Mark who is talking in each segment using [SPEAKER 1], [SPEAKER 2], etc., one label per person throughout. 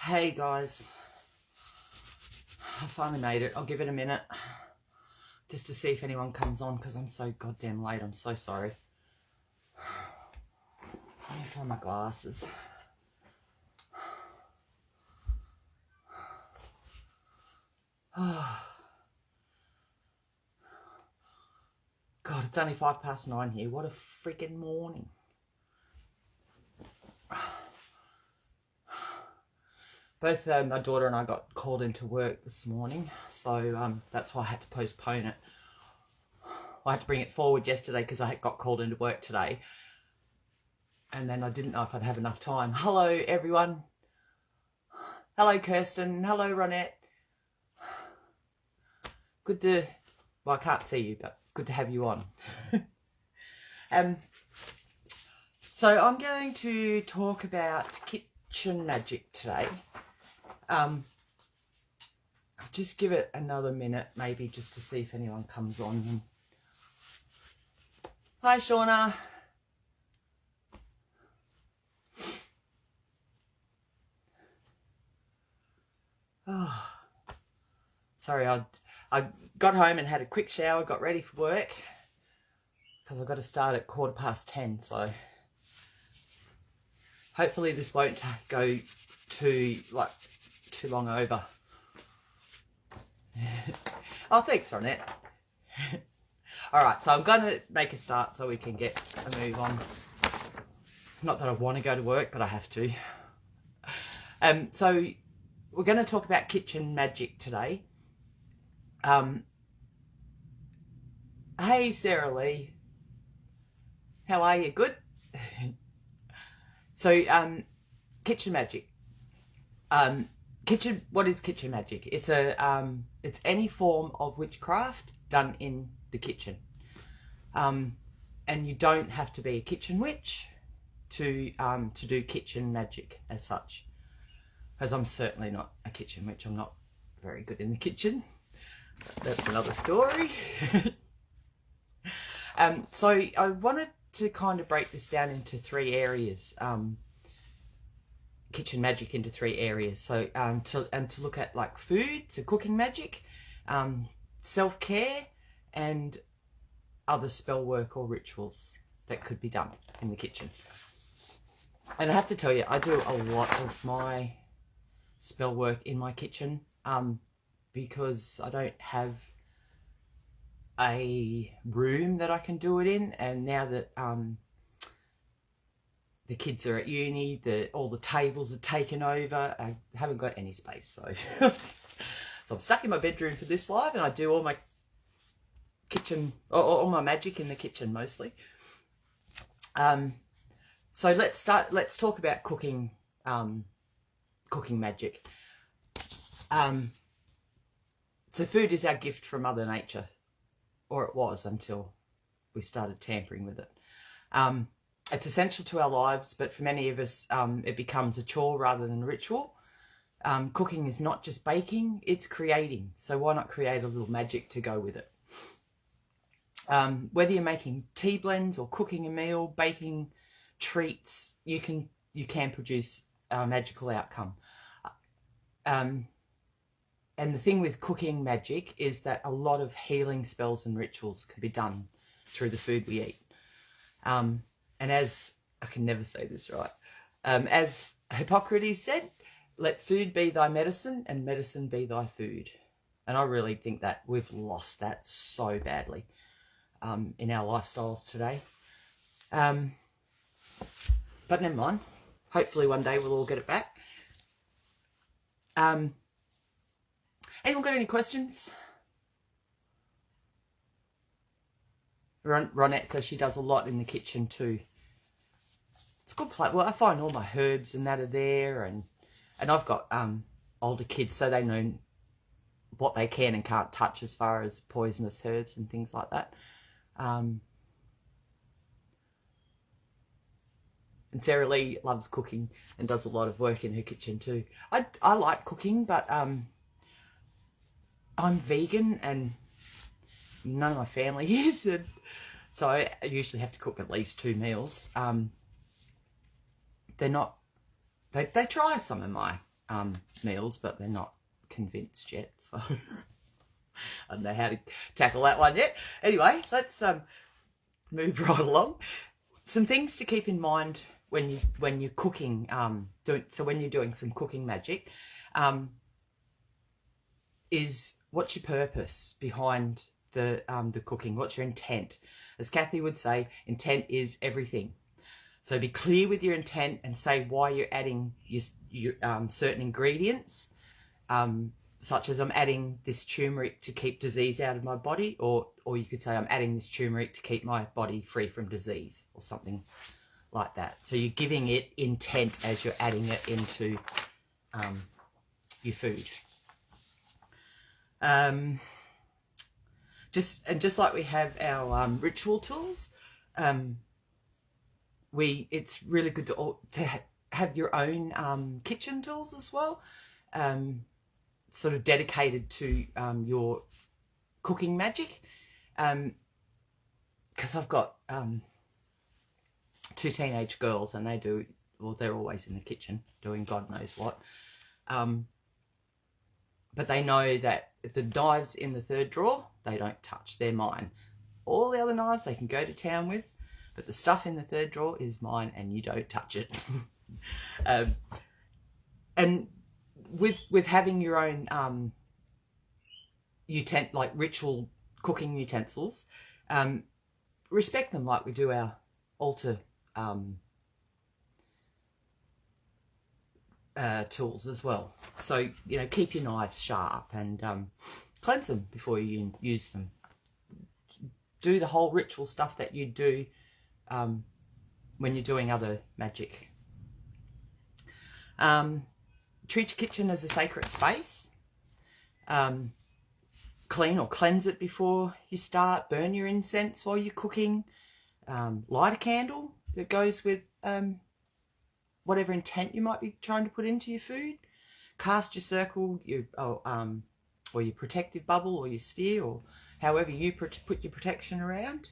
[SPEAKER 1] Hey guys, I finally made it. I'll give it a minute just to see if anyone comes on because I'm so goddamn late. I'm so sorry. Let me find my glasses. God, it's only 9:05 here. What a freaking morning. Both my daughter and I got called into work this morning, so that's why I had to postpone it. I had to bring it forward yesterday because I got called into work today, and then I didn't know if I'd have enough time. Hello everyone. Hello Kirsten. Hello Ronette. Good to, well, I can't see you, but good to have you on. So I'm going to talk about kitchen magic today. Just give it another minute, maybe, just to see if anyone comes on. Hi, Shauna. Oh, sorry, I got home and had a quick shower, got ready for work, because I've got to start at 10:15, so hopefully this won't go too long over. Oh, thanks, Ronette. All right, so I'm going to make a start so we can get a move on. Not that I want to go to work, but I have to. So we're going to talk about kitchen magic today. Hey, Sarah Lee. How are you? Good? So, kitchen magic. What is kitchen magic? It's any form of witchcraft done in the kitchen. And you don't have to be a kitchen witch to do kitchen magic as such. Because I'm certainly not a kitchen witch. I'm not very good in the kitchen. That's another story. So I wanted to kind of break this down into three areas. Kitchen magic into three areas. So to look at like food, so cooking magic, self-care, and other spell work or rituals that could be done in the kitchen. And I have to tell you, I do a lot of my spell work in my kitchen because I don't have a room that I can do it in, and now that the kids are at uni, all the tables are taken over, I haven't got any space, so so I'm stuck in my bedroom for this live, and I do all my kitchen, all my magic in the kitchen mostly. So let's talk about cooking magic. So food is our gift from Mother Nature, or it was until we started tampering with it. It's essential to our lives, but for many of us, it becomes a chore rather than a ritual. Cooking is not just baking, it's creating. So why not create a little magic to go with it? Whether you're making tea blends or cooking a meal, baking treats, you can produce a magical outcome. And the thing with cooking magic is that a lot of healing spells and rituals can be done through the food we eat. And as, I can never say this right, as Hippocrates said, let food be thy medicine and medicine be thy food. And I really think that we've lost that so badly in our lifestyles today. But never mind. Hopefully one day we'll all get it back. Anyone got any questions? Ronette says she does a lot in the kitchen too. It's a good place. Well, I find all my herbs and that are there, and I've got older kids, so they know what they can and can't touch as far as poisonous herbs and things like that. And Sarah Lee loves cooking and does a lot of work in her kitchen too. I like cooking, but I'm vegan and none of my family is, and so I usually have to cook at least 2 meals. They try some of my meals, but they're not convinced yet, so I don't know how to tackle that one yet. Anyway, let's move right along. Some things to keep in mind when you're cooking, when you're doing some cooking magic, is what's your purpose behind the cooking? What's your intent? As Kathy would say, intent is everything. So be clear with your intent and say why you're adding your certain ingredients, such as I'm adding this turmeric to keep disease out of my body, or you could say I'm adding this turmeric to keep my body free from disease, or something like that. So you're giving it intent as you're adding it into your food. Just like we have our ritual tools, it's really good to have your own kitchen tools as well, sort of dedicated to your cooking magic. Because I've got 2 teenage girls, and they're always in the kitchen doing God knows what. But they know that the knives in the 3rd drawer, they don't touch. They're mine. All the other knives they can go to town with, but the stuff in the 3rd drawer is mine, and you don't touch it. And with having your own like ritual cooking utensils, respect them like we do our altar tools as well. So, keep your knives sharp and cleanse them before you use them. Do the whole ritual stuff that you do when you're doing other magic. Treat your kitchen as a sacred space. Clean or cleanse it before you start. Burn your incense while you're cooking. Light a candle that goes with whatever intent you might be trying to put into your food. Cast your circle, or your protective bubble, or your sphere, or however you put your protection around.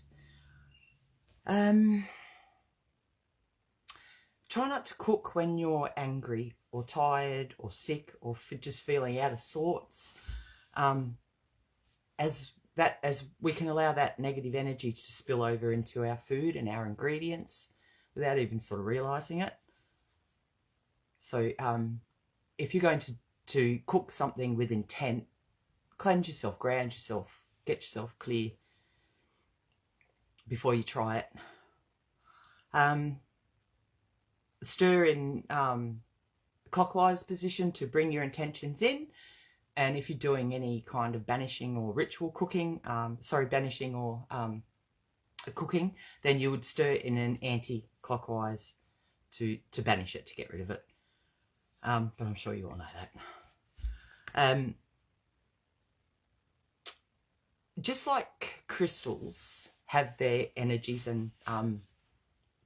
[SPEAKER 1] Try not to cook when you're angry or tired or sick or just feeling out of sorts, as we can allow that negative energy to spill over into our food and our ingredients without even sort of realizing it. So if you're going to cook something with intent, cleanse yourself, ground yourself, get yourself clear before you try it. Stir in clockwise position to bring your intentions in. And if you're doing any kind of banishing or ritual cooking, banishing or cooking, then you would stir in an anti-clockwise to banish it, to get rid of it. But I'm sure you all know that. Just like crystals have their energies, and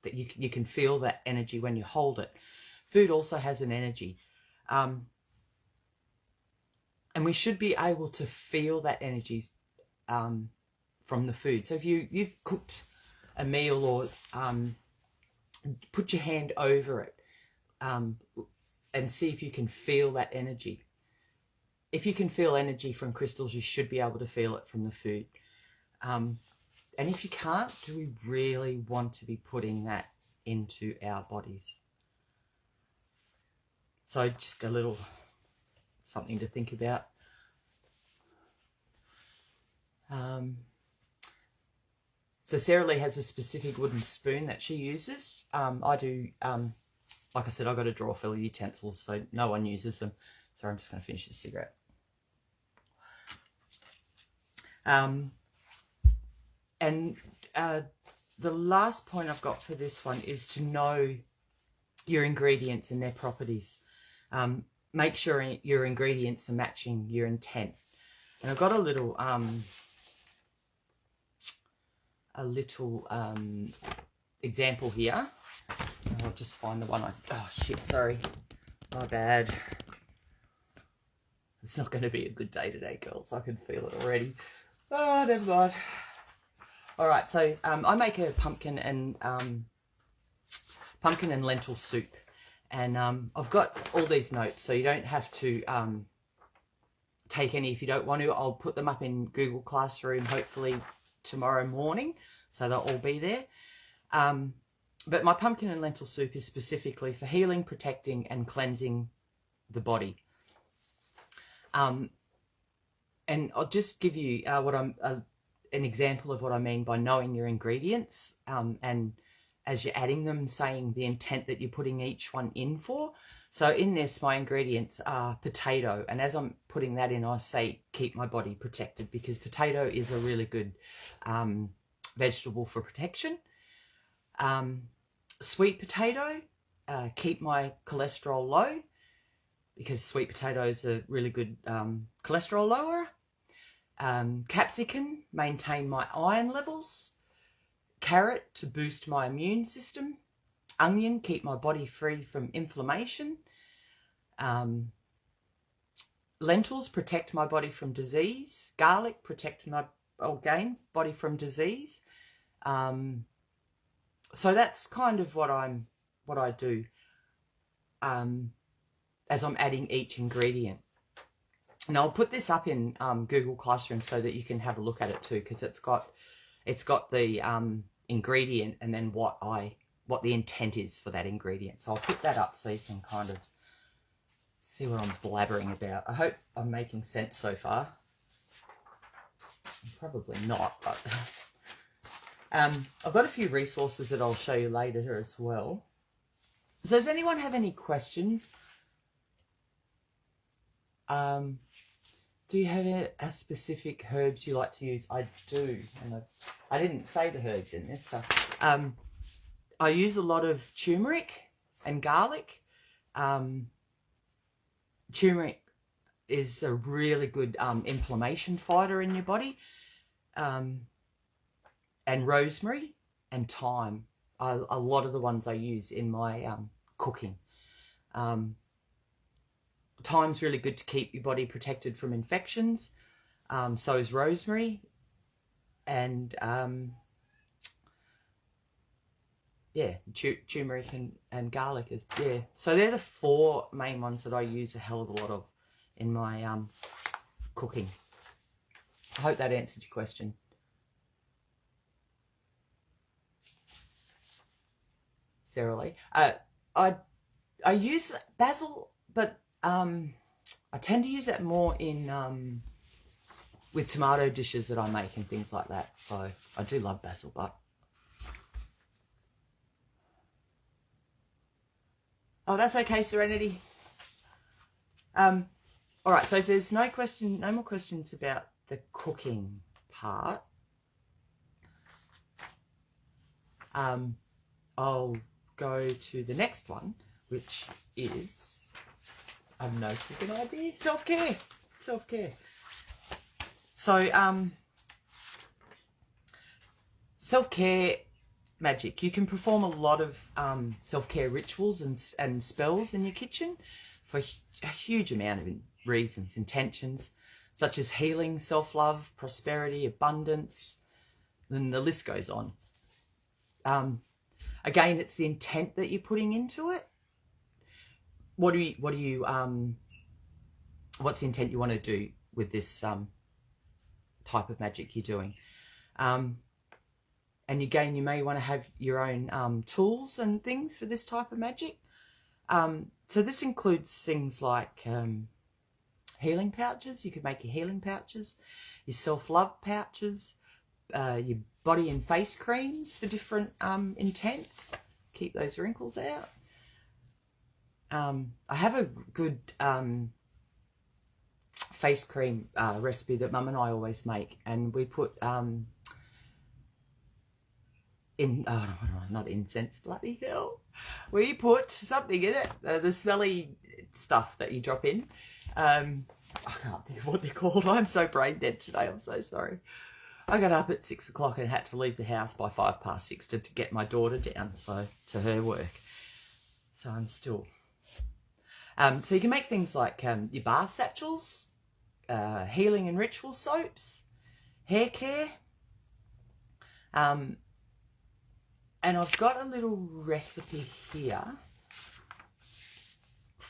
[SPEAKER 1] that you can feel that energy when you hold it, food also has an energy. And we should be able to feel that energy from the food. So if you've cooked a meal, or put your hand over it and see if you can feel that energy. If you can feel energy from crystals, you should be able to feel it from the food. And if you can't, do we really want to be putting that into our bodies? So just a little something to think about. So Sarah Lee has a specific wooden spoon that she uses. I do, like I said, I've got a drawer full of utensils, so no one uses them. So I'm just going to finish the cigarette. And the last point I've got for this one is to know your ingredients and their properties. Make sure your ingredients are matching your intent. And I've got a little example here. I'll just find the one oh shit, sorry, my bad. It's not going to be a good day today, girls. I can feel it already. Oh, never mind. All right, so I make a pumpkin and lentil soup, And I've got all these notes, so you don't have to take any if you don't want to. I'll put them up in Google Classroom hopefully tomorrow morning, so they'll all be there. But my pumpkin and lentil soup is specifically for healing, protecting and cleansing the body. And I'll just give you an example of what I mean by knowing your ingredients, and as you're adding them, saying the intent that you're putting each one in for. So in this, my ingredients are potato, and as I'm putting that in, I say keep my body protected, because potato is a really good vegetable for protection. Sweet potato, keep my cholesterol low, because sweet potatoes are really good cholesterol lower. Capsicum, maintain my iron levels. Carrot, to boost my immune system. Onion, keep my body free from inflammation. Lentils, protect my body from disease. Garlic, protect my body from disease. So that's kind of what I do as I'm adding each ingredient. And I'll put this up in Google Classroom so that you can have a look at it too, because it's got the ingredient and then what the intent is for that ingredient. So I'll put that up so you can kind of see what I'm blabbering about. I hope I'm making sense so far. Probably not, but I've got a few resources that I'll show you later as well. So does anyone have any questions? Do you have a specific herbs you like to use? I do, and I didn't say the herbs in this. So, I use a lot of turmeric and garlic. Turmeric is a really good inflammation fighter in your body. And rosemary and thyme are a lot of the ones I use in my cooking. Thyme's really good to keep your body protected from infections. So is rosemary. And yeah, turmeric and garlic is, yeah. So they're the 4 main ones that I use a hell of a lot of in my cooking. I hope that answered your question. Sarah Lee. I use basil, but I tend to use that more in with tomato dishes that I make and things like that. So I do love basil, but oh, that's okay, Serenity. All right. So if there's no more questions about the cooking part, I'll go to the next one, which is, I have no cooking idea, self-care. So self-care magic. You can perform a lot of self-care rituals and spells in your kitchen for a huge amount of reasons, intentions, such as healing, self-love, prosperity, abundance, and the list goes on. Again, it's the intent that you're putting into it. What's the intent you want to do with this type of magic you're doing? And again, you may want to have your own tools and things for this type of magic. So this includes things like healing pouches. You could make your healing pouches, your self-love pouches, your body and face creams for different intents. Keep those wrinkles out. I have a good face cream recipe that Mum and I always make, and we put not incense, bloody hell. We put something in it, the smelly stuff that you drop in. I can't think of what they're called. I'm so brain dead today. I'm so sorry. I got up at 6 o'clock and had to leave the house by 6:05 to get my daughter down to her work. So I'm still. So you can make things like your bath satchels, healing and ritual soaps, hair care. And I've got a little recipe here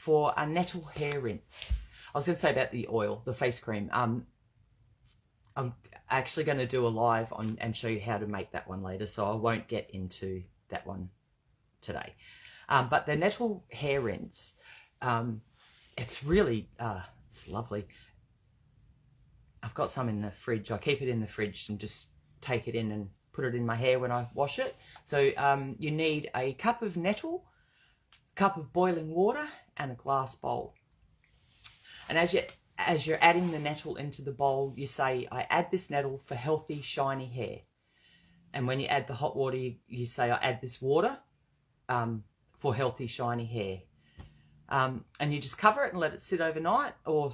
[SPEAKER 1] for a nettle hair rinse. I was going to say about the oil, the face cream. I'm actually going to do a live on and show you how to make that one later, so I won't get into that one today. But the nettle hair rinse, it's really, it's lovely. I've got some in the fridge. I keep it in the fridge and just take it in and put it in my hair when I wash it. So you need a cup of nettle, cup of boiling water, and a glass bowl. And as you're adding the nettle into the bowl, you say, I add this nettle for healthy, shiny hair. And when you add the hot water, you say, I add this water for healthy, shiny hair. And you just cover it and let it sit overnight or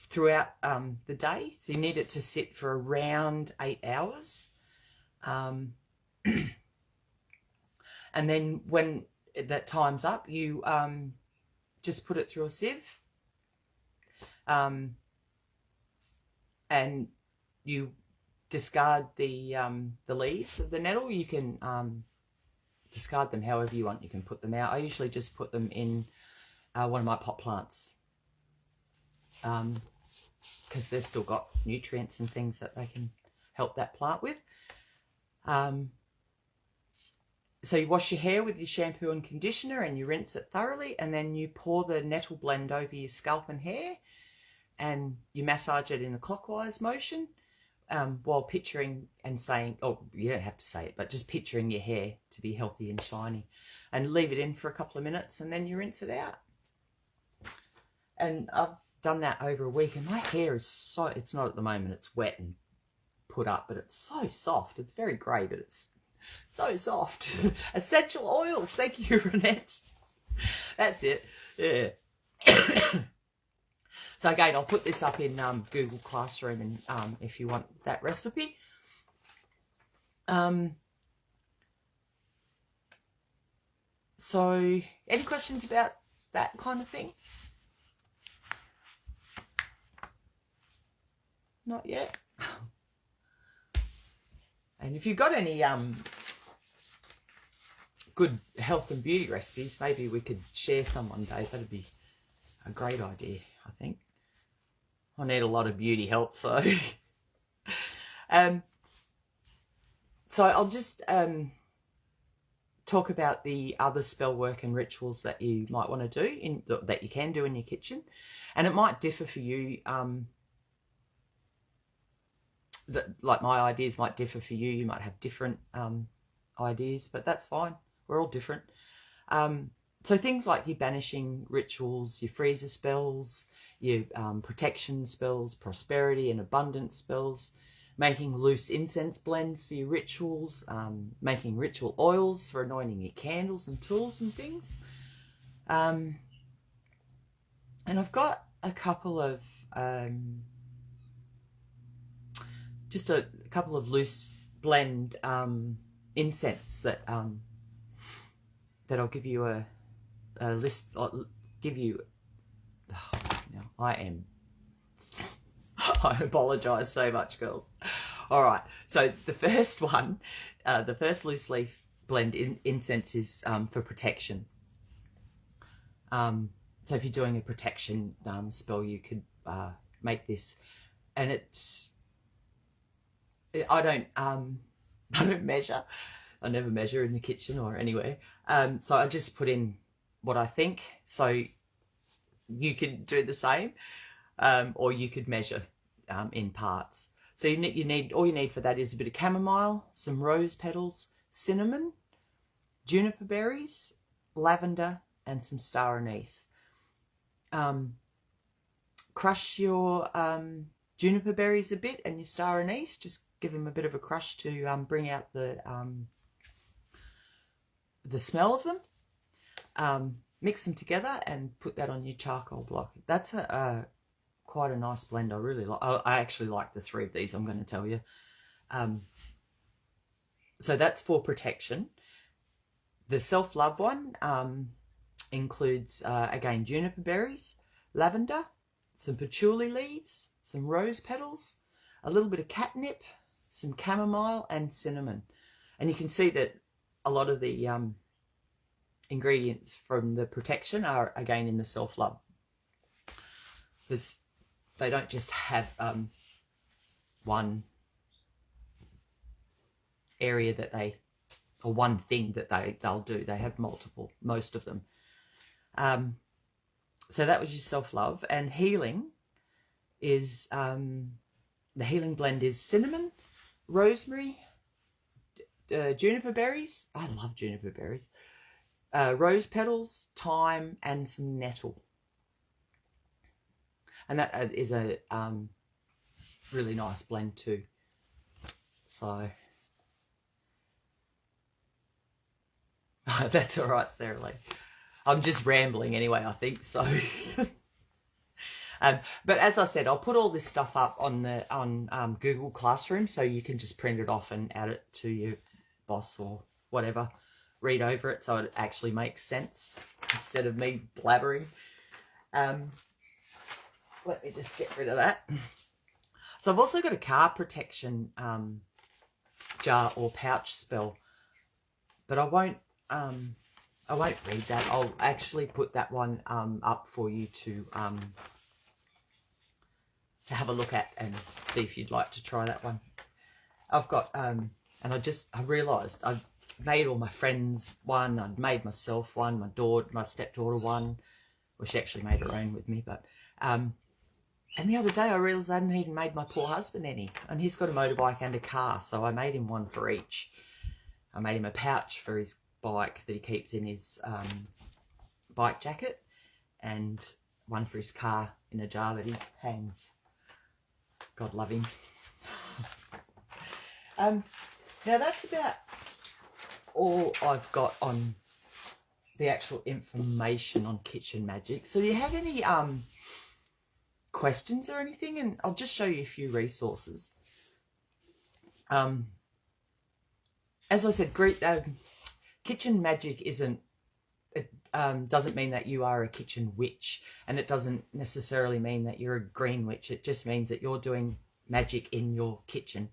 [SPEAKER 1] throughout the day. So you need it to sit for around 8 hours. And then when that time's up, you just put it through a sieve. And you discard the leaves of the nettle. You can discard them however you want. You can put them out. I usually just put them in one of my pot plants because they've still got nutrients and things that they can help that plant with. So you wash your hair with your shampoo and conditioner and you rinse it thoroughly, and then you pour the nettle blend over your scalp and hair and you massage it in a clockwise motion while picturing and saying, oh, you don't have to say it, but just picturing your hair to be healthy and shiny, and leave it in for a couple of minutes and then you rinse it out. And I've done that over a week and my hair is so, it's not at the moment, it's wet and put up, but it's so soft. It's very grey, but it's so soft. Essential oils. Thank you, Renette. That's it. Yeah. So again, I'll put this up in Google Classroom, and if you want that recipe. So any questions about that kind of thing? Not yet. And if you've got any good health and beauty recipes, maybe we could share some one day. That'd be a great idea, I think. I need a lot of beauty help, so so I'll just talk about the other spell work and rituals that you might want to do that you can do in your kitchen, and it might differ for you. Like my ideas might differ for you. You might have different ideas, but that's fine. We're all different. So things like your banishing rituals, your freezer spells, your protection spells, prosperity and abundance spells, making loose incense blends for your rituals, making ritual oils for anointing your candles and tools and things. And I've got a couple of just a couple of loose blend incense that that I'll give you a list. I'll give you. I apologise so much, girls. All right. So the first one, the first loose leaf blend incense is for protection. So if you're doing a protection spell, you could make this, and it's. I don't measure. I never measure in the kitchen or anywhere. So I just put in what I think. So you could do the same, or you could measure in parts. So you need all you need for that is a bit of chamomile, some rose petals, cinnamon, juniper berries, lavender, and some star anise. Crush your juniper berries a bit and your star anise. Just give them a bit of a crush to bring out the smell of them. Mix them together and put that on your charcoal block. That's quite a nice blend. I really like. I actually like the 3 of these, I'm going to tell you. So that's for protection. The self-love one includes again juniper berries, lavender, some patchouli leaves, some rose petals, a little bit of catnip, some chamomile, and cinnamon. And you can see that a lot of the ingredients from the protection are again in the self-love they don't just have one area that or one thing that they'll do. They have multiple, most of them. So that was your self-love. And healing is, the healing blend is cinnamon, rosemary, juniper berries. I love juniper berries. Rose petals, thyme, and some nettle. And that is a really nice blend too. So that's all right, Sarah Lee. I'm just rambling anyway, I think so. But as I said, I'll put all this stuff up on Google Classroom, so you can just print it off and add it to your boss or whatever. Read over it so it actually makes sense instead of me blabbering. Let me just get rid of that. So I've also got a car protection jar or pouch spell, but I won't read that. I'll actually put that one up for you to have a look at and see if you'd like to try that one. I've got and I realised I've made all my friends one. I'd made myself one. My stepdaughter one. Well, she actually made her own with me, but and the other day I realised I hadn't even made my poor husband any, and he's got a motorbike and a car, so I made him one for each. I made him a pouch for his bike that he keeps in his bike jacket, and one for his car in a jar that he hangs. God love him. Now that's about all I've got on the actual information on Kitchen Magic. So do you have any questions or anything? And I'll just show you a few resources. As I said, Kitchen Magic doesn't mean that you are a kitchen witch, and it doesn't necessarily mean that you're a green witch. It just means that you're doing magic in your kitchen.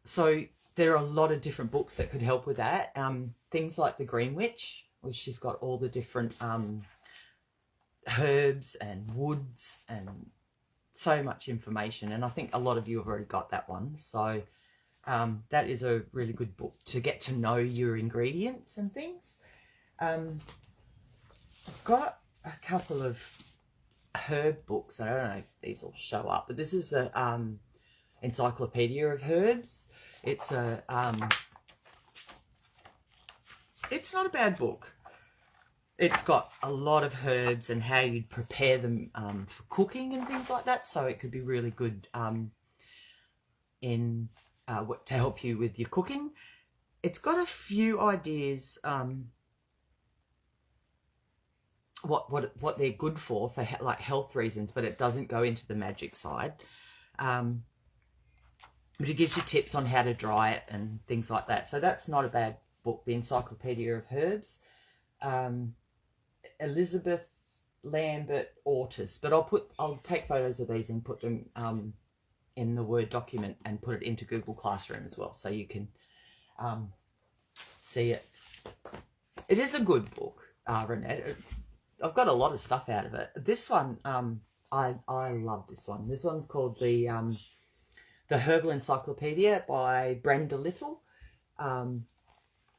[SPEAKER 1] So there are a lot of different books that could help with that. Things like The Green Witch, which she's got all the different herbs and woods and so much information. And I think a lot of you have already got that one. So that is a really good book to get to know your ingredients and things. I've got a couple of herb books. I don't know if these will show up, but this is a Encyclopedia of Herbs. It's it's not a bad book. It's got a lot of herbs and how you'd prepare them for cooking and things like that. So it could be really good to help you with your cooking. It's got a few ideas what they're good for like health reasons, but it doesn't go into the magic side. But it gives you tips on how to dry it and things like that. So that's not a bad book, the Encyclopedia of Herbs. Elizabeth Lambert Ortis. But I'll take photos of these and put them in the Word document and put it into Google Classroom as well, so you can see it. It is a good book, Renette. I've got a lot of stuff out of it. This one, I love this one. This one's called the Herbal Encyclopedia by Brenda Little.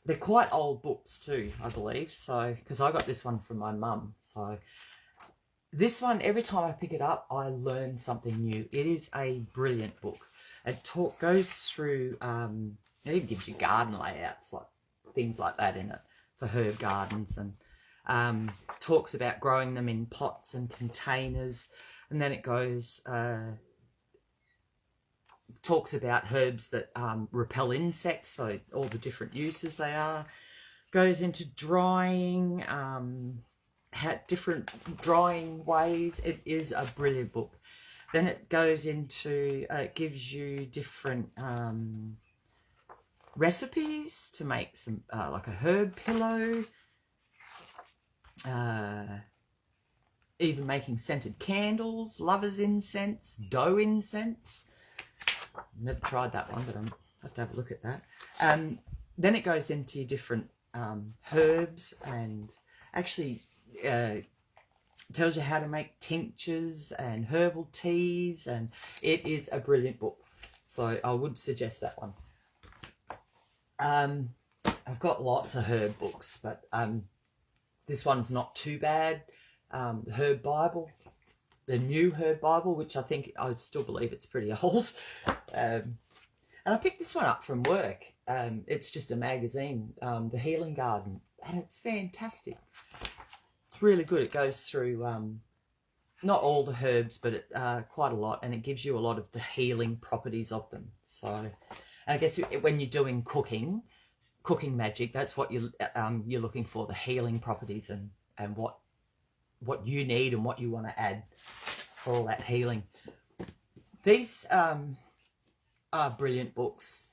[SPEAKER 1] They're quite old books too, I believe. So, because I got this one from my mum. So, this one, every time I pick it up, I learn something new. It is a brilliant book. It goes through, it even gives you garden layouts, like things like that in it for herb gardens, and talks about growing them in pots and containers. And then it goes, talks about herbs that repel insects, so all the different uses they are. Goes into drying, different drying ways. It is a brilliant book. Then it goes into, it gives you different recipes to make some, like a herb pillow, even making scented candles, lover's incense, dough incense. Never tried that one, but I have to have a look at that. Then it goes into different herbs, and actually tells you how to make tinctures and herbal teas, and it is a brilliant book. So I would suggest that one. I've got lots of herb books, but this one's not too bad. The Herb Bible, the New Herb Bible, which I still believe it's pretty old. And I picked this one up from work. It's just a magazine, The Healing Garden, and it's fantastic. It's really good. It goes through not all the herbs, but quite a lot, and it gives you a lot of the healing properties of them. So, and I guess when you're doing cooking magic, that's what you're looking for, the healing properties and what you need and what you want to add for all that healing. These are brilliant books.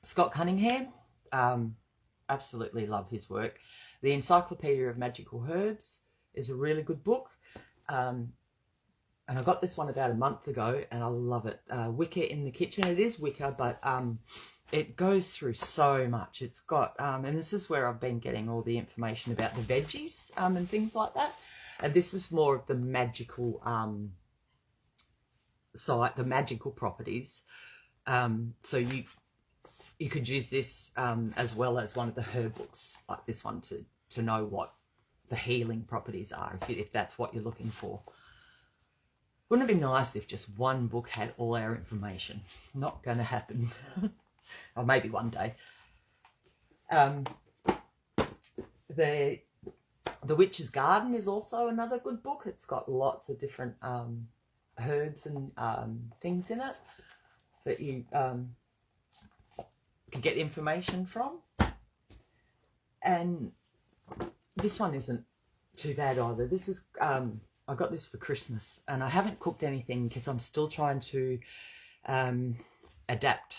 [SPEAKER 1] Scott Cunningham, absolutely love his work. The Encyclopedia of Magical Herbs is a really good book. And I got this one about a month ago, and I love it. Wicca in the Kitchen. It is Wicca, but it goes through so much. It's got, and this is where I've been getting all the information about the veggies and things like that. And this is more of the magical side, the magical properties. So you could use this as well as one of the herb books like this one to know what the healing properties are, if that's what you're looking for. Wouldn't it be nice if just one book had all our information? Not going to happen. Or maybe one day. The Witch's Garden is also another good book. It's got lots of different herbs and things in it that you can get information from. And this one isn't too bad either. This is I got this for Christmas, and I haven't cooked anything because I'm still trying to adapt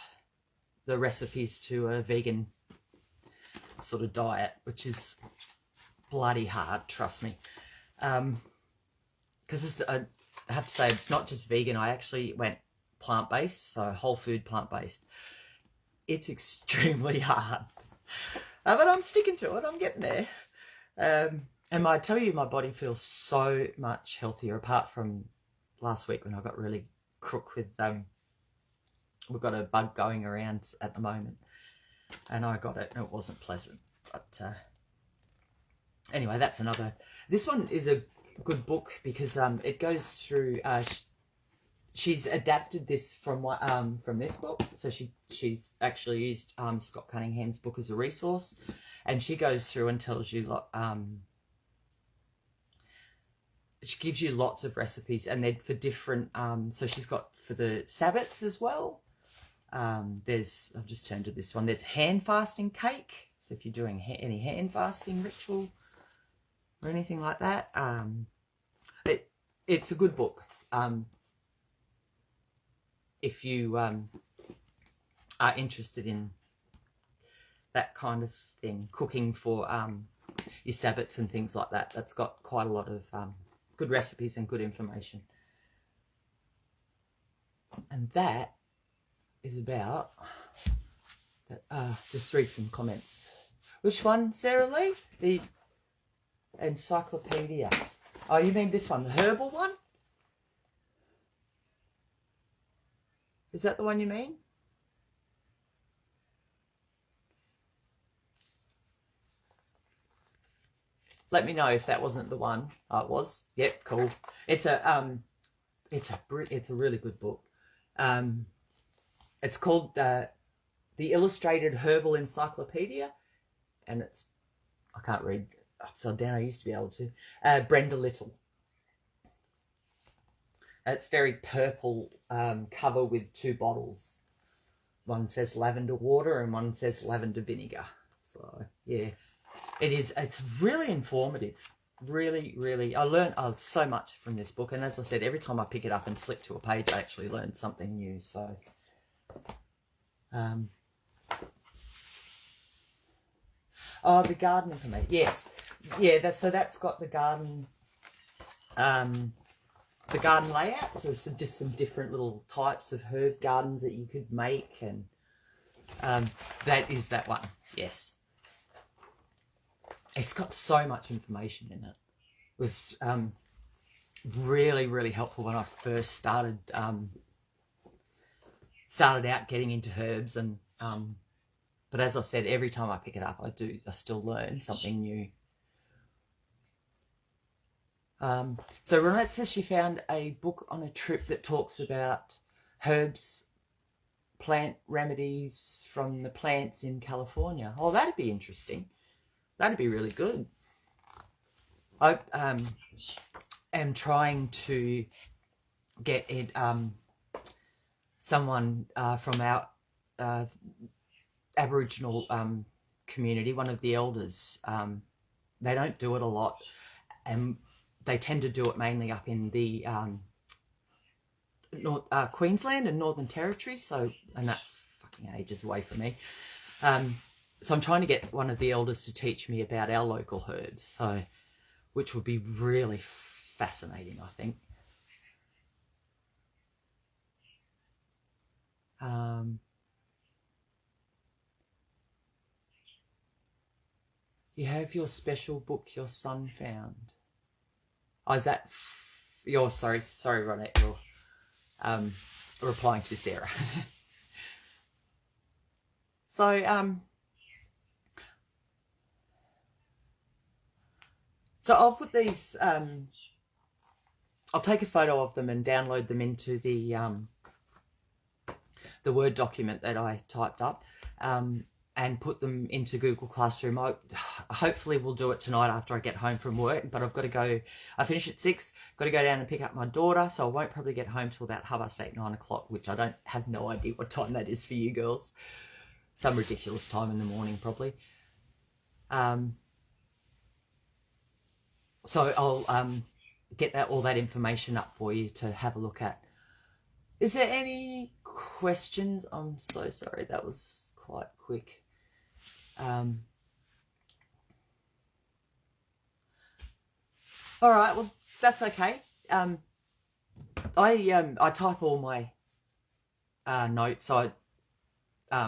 [SPEAKER 1] the recipes to a vegan sort of diet, which is bloody hard, trust me. Because I have to say, it's not just vegan. I actually went plant-based, so whole food plant-based. It's extremely hard. But I'm sticking to it. I'm getting there. And I tell you, my body feels so much healthier, apart from last week when I got really crook with, we've got a bug going around at the moment. And I got it, and it wasn't pleasant. But anyway, that's another. This one is a good book because it goes through. She's adapted this from this book, so she's actually used Scott Cunningham's book as a resource, and she goes through and tells you she gives you lots of recipes, and they're for different. So she's got for the Sabbats as well. There's, I've just turned to this one. There's hand fasting cake. So if you're doing any hand fasting ritual or anything like that, it's a good book. If you are interested in that kind of thing, cooking for your Sabbats and things like that, that's got quite a lot of good recipes and good information. And that is about, just read some comments. Which one, Sarah Lee? The encyclopedia. Oh, you mean this one, the herbal one? Is that the one you mean? Let me know if that wasn't the one. Oh, it was. Yep, cool. It's a really good book. It's called the Illustrated Herbal Encyclopedia, and it's, I can't read upside down. I used to be able to. Brenda Little. It's very purple cover with two bottles. One says lavender water and one says lavender vinegar. So yeah, it's really informative. Really, really, I learned so much from this book. And as I said, every time I pick it up and flip to a page, I actually learn something new. So oh, the garden information. Yes. Yeah, that's got the garden layout. So just some different little types of herb gardens that you could make, and that is that one. Yes. It's got so much information in it. was really, really helpful when I first started out getting into herbs. And but as I said, every time I pick it up, I still learn something new. So Ronette says she found a book on a trip that talks about herbs, plant remedies from the plants in California. Oh, that'd be interesting. That'd be really good. I am trying to get it someone from our Aboriginal community, one of the elders. They don't do it a lot, and they tend to do it mainly up in the Queensland and Northern Territory. So, and that's fucking ages away from me. So I'm trying to get one of the elders to teach me about our local herbs. So, which would be really fascinating, I think. You have your special book your son found. Oh, is that your sorry, Ronette, you're replying to Sarah. So I'll put these I'll take a photo of them and download them into the Word document that I typed up, and put them into Google Classroom. I hopefully will do it tonight after I get home from work, but I've got to go. I finish at 6, got to go down and pick up my daughter, so I won't probably get home till about 8:30, 9 o'clock, which I have no idea what time that is for you girls. Some ridiculous time in the morning, probably. So I'll get all that information up for you to have a look at. Is there any questions? I'm so sorry, that was quite quick. All right, well, that's okay. I type all my notes, so I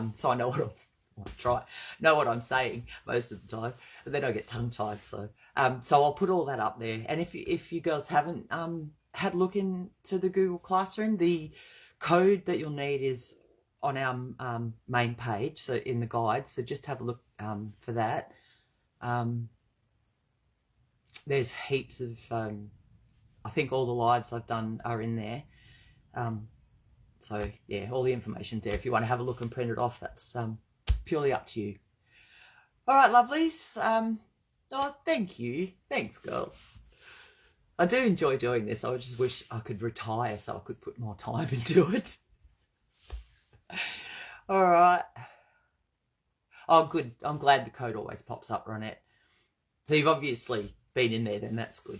[SPEAKER 1] know what I'm saying most of the time, and then I get tongue-tied. So I'll put all that up there. And if you girls haven't had a look into the Google Classroom, the code that you'll need is on our main page, so in the guide. So just have a look for that. There's heaps of I think all the lives I've done are in there. So yeah, all the information's there. If you want to have a look and print it off, that's purely up to you. All right, lovelies. Oh, thank you. Thanks, girls. I do enjoy doing this. I just wish I could retire so I could put more time into it. All right. Oh, good. I'm glad the code always pops up, Ronette. So you've obviously been in there, then that's good.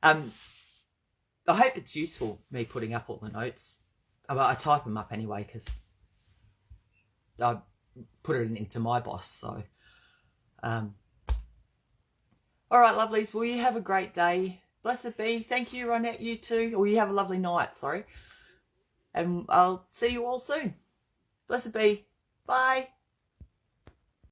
[SPEAKER 1] I hope it's useful, me putting up all the notes. I type them up anyway because I put it into my boss. So, all right, lovelies. Well, you have a great day. Blessed be. Thank you, Ronette. You too. Or you have a lovely night. Sorry. And I'll see you all soon. Blessed be. Bye.